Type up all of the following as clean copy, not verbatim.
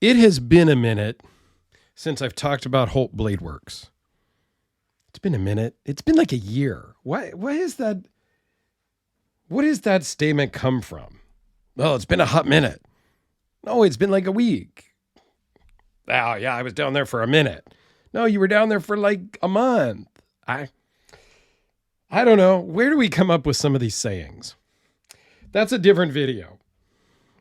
It has been a minute since I've talked about Holt Bladeworks. It's been a minute. It's been like a year. Why is that? What does that statement come from? Well, it's been a hot minute. No, it's been like a week. Oh, yeah, I was down there for a minute. No, you were down there for like a month. I don't know. Where do we come up with some of these sayings? That's a different video.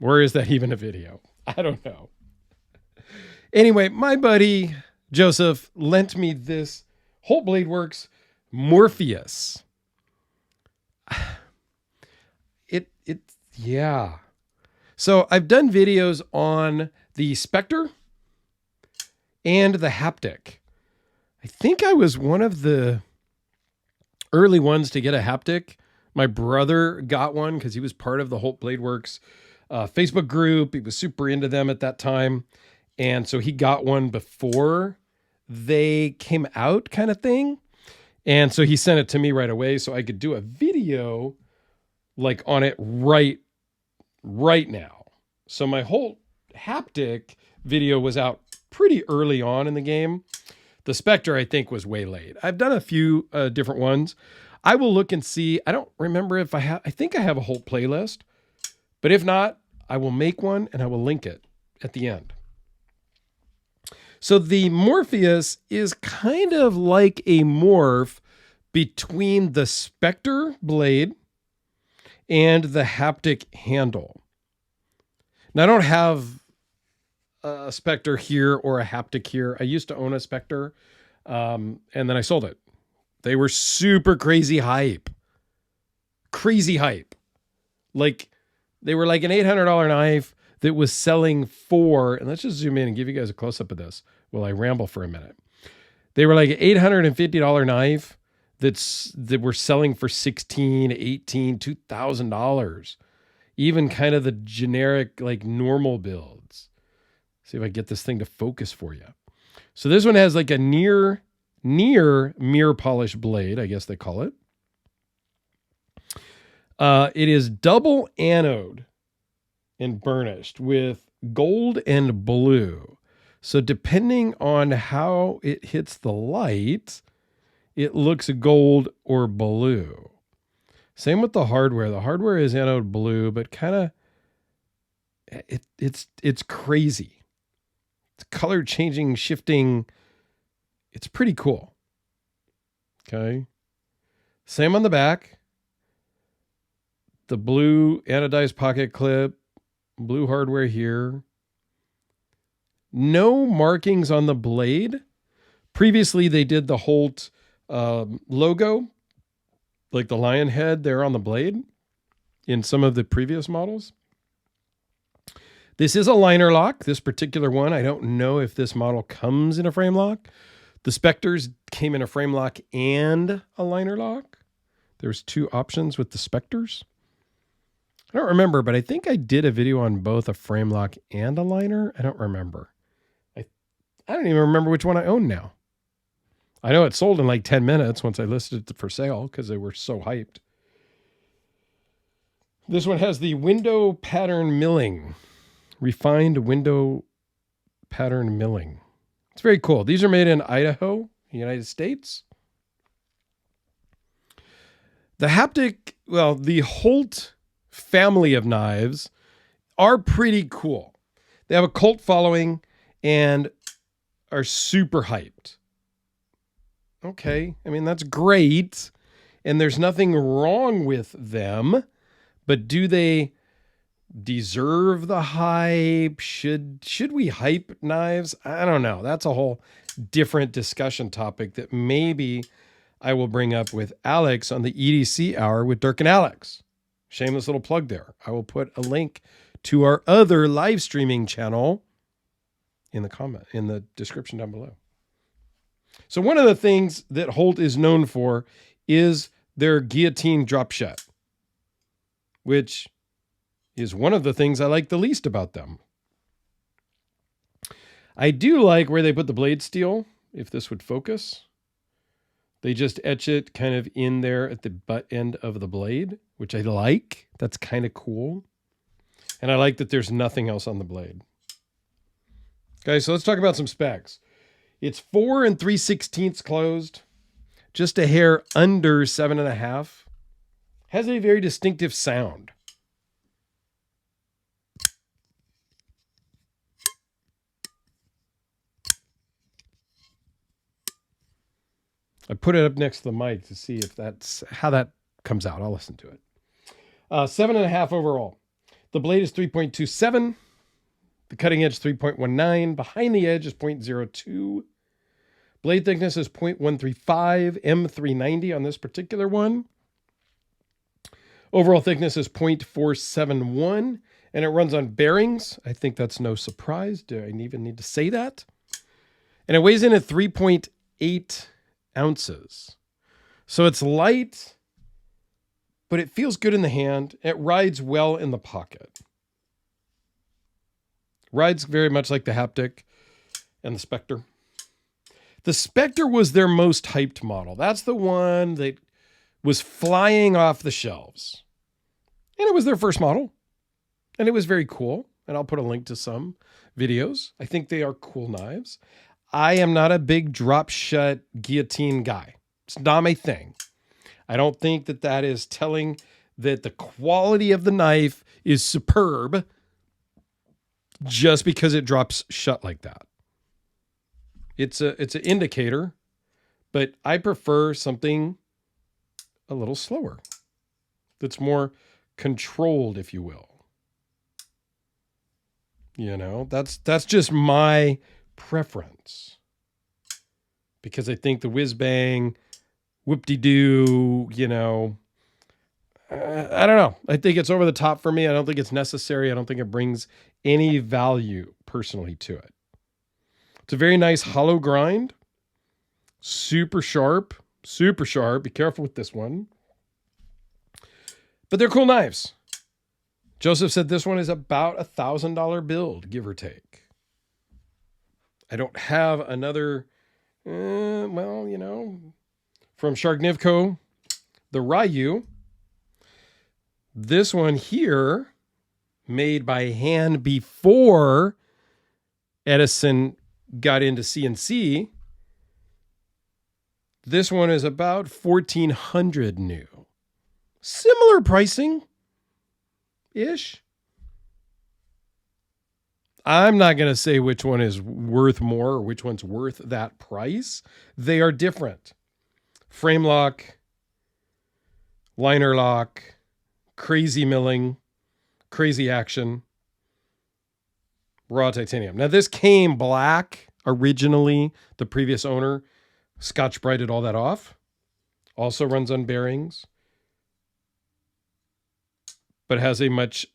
Where is that even a video? I don't know. Anyway, my buddy Joseph lent me this Holt Bladeworks Morpheus. Yeah. So I've done videos on the Spectre and the Haptic. I think I was one of the early ones to get a Haptic. My brother got one because he was part of the Holt Bladeworks Facebook group. He was super into them at that time. And so he got one before they came out, kind of thing. And so he sent it to me right away so I could do a video like on it right now. So my Holt Haptic video was out pretty early on in the game. The Spectre, I think, was way late. I've done a few different ones. I will look and see. I don't remember if I have. I think I have a Holt playlist. But if not, I will make one and I will link it at the end. So the Morpheus is kind of like a morph between the Spectre blade and the Haptic handle. Now, I don't have a Spectre here or a Haptic here. I used to own a Spectre, and then I sold it. They were super crazy hype. Crazy hype. Like, they were like an $800 knife that was selling for, and let's just zoom in and give you guys a close-up of this while I ramble for a minute. They were like an $850 knife that were selling for $1,600, $1,800, $2,000. Even kind of the generic, like, normal builds. See if I get this thing to focus for you. So this one has like a near mirror polish blade, I guess they call it. It is double anode and burnished with gold and blue. So depending on how it hits the light, it looks gold or blue. Same with the hardware. The hardware is anode blue, but kind of it's crazy. It's color changing, shifting. It's pretty cool. Okay. Same on the back. The blue anodized pocket clip, blue hardware here. No markings on the blade. Previously, they did the Holt logo, like the lion head there on the blade in some of the previous models. This is a liner lock, this particular one. I don't know if this model comes in a frame lock. The Spectres came in a frame lock and a liner lock. There's two options with the Spectres. I don't remember, but I think I did a video on both a frame lock and a liner. I don't remember. I don't even remember which one I own now. I know it sold in like 10 minutes once I listed it for sale because they were so hyped. This one has the window pattern milling. Refined window pattern milling. It's very cool. These are made in Idaho, United States. The Haptic, well, the Holt family of knives are pretty cool. They have a cult following and are super hyped. Okay, I mean, that's great. And there's nothing wrong with them. But do they deserve the hype? Should we hype knives? I don't know. That's a whole different discussion topic that maybe I will bring up with Alex on the EDC hour with Dirk and Alex. Shameless little plug there. I will put a link to our other live streaming channel in the description down below. So one of the things that Holt is known for is their guillotine drop shot, which is one of the things I like the least about them. I do like where they put the blade steel, if this would focus. They just etch it kind of in there at the butt end of the blade, which I like. That's kind of cool. And I like that there's nothing else on the blade. Okay, so let's talk about some specs. It's 4 3/16 closed, just a hair under 7.5. Has a very distinctive sound. I put it up next to the mic to see if that's how that comes out. I'll listen to it. 7.5 overall. The blade is 3.27. The cutting edge 3.19. Behind the edge is 0.02. Blade thickness is 0.135, M390 on this particular one. Overall thickness is 0.471, and it runs on bearings. I think that's no surprise. Do I even need to say that? And it weighs in at 3.8 ounces. So it's light, but it feels good in the hand. It rides well in the pocket. Rides very much like the Haptic and the Spectre. The Spectre was their most hyped model. That's the one that was flying off the shelves. And it was their first model. And it was very cool. And I'll put a link to some videos. I think they are cool knives. I am not a big drop shut guillotine guy. It's not my thing. I don't think that that is telling that the quality of the knife is superb just because it drops shut like that. It's an indicator, but I prefer something a little slower, that's more controlled, if you will. You know, that's just my preference, because I think the whiz bang, whoop-de-doo, you know, I don't know. I think it's over the top for me. I don't think it's necessary. I don't think it brings any value personally to it. It's a very nice hollow grind. Super sharp. Super sharp. Be careful with this one. But they're cool knives. Joseph said this one is about $1,000 build, give or take. I don't have another, well, you know, from Shargnivko, the Ryu. This one here, made by hand before Edison got into CNC. This one is about $1,400 new. Similar pricing-ish. I'm not going to say which one is worth more or which one's worth that price. They are different. Frame lock, liner lock, crazy milling, crazy action, raw titanium. Now this came black originally. The previous owner Scotch Brighted all that off. Also runs on bearings, but has a much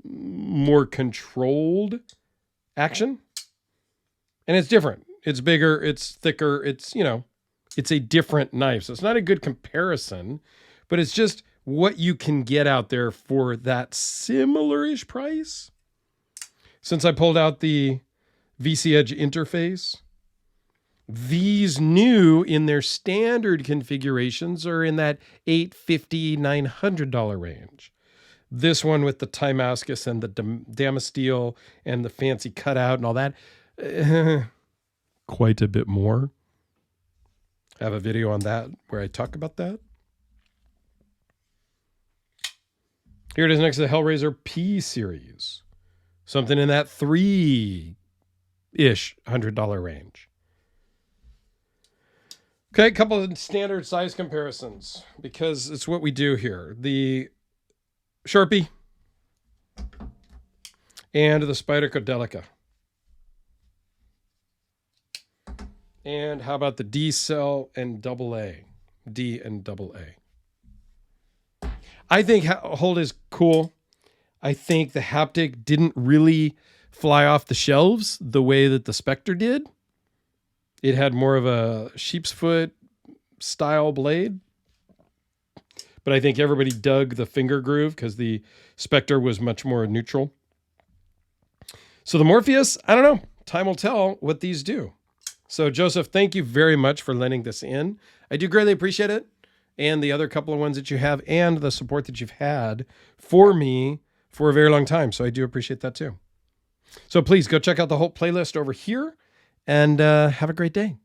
more controlled action. And it's different. It's bigger, it's thicker, it's, you know, it's a different knife. So it's not a good comparison, but it's just what you can get out there for that similar-ish price. Since I pulled out the VC Edge interface, these new in their standard configurations are in that $850, $900 range. This one with the Timascus and the Damasteel and the fancy cutout and all that, quite a bit more. I have a video on that where I talk about that. Here it is next to the Hellraiser P series. Something in that $300 range. Okay, a couple of standard size comparisons because it's what we do here. The Sharpie and the Spyderco Delica. And how about the D cell and AA? D and AA. I think Holt is cool. I think the Haptic didn't really fly off the shelves the way that the Spectre did. It had more of a sheep's foot style blade. But I think everybody dug the finger groove because the Spectre was much more neutral. So the Morpheus, I don't know. Time will tell what these do. So Joseph, thank you very much for lending this in. I do greatly appreciate it. And the other couple of ones that you have and the support that you've had for me for a very long time. So I do appreciate that too. So please go check out the Holt playlist over here and have a great day.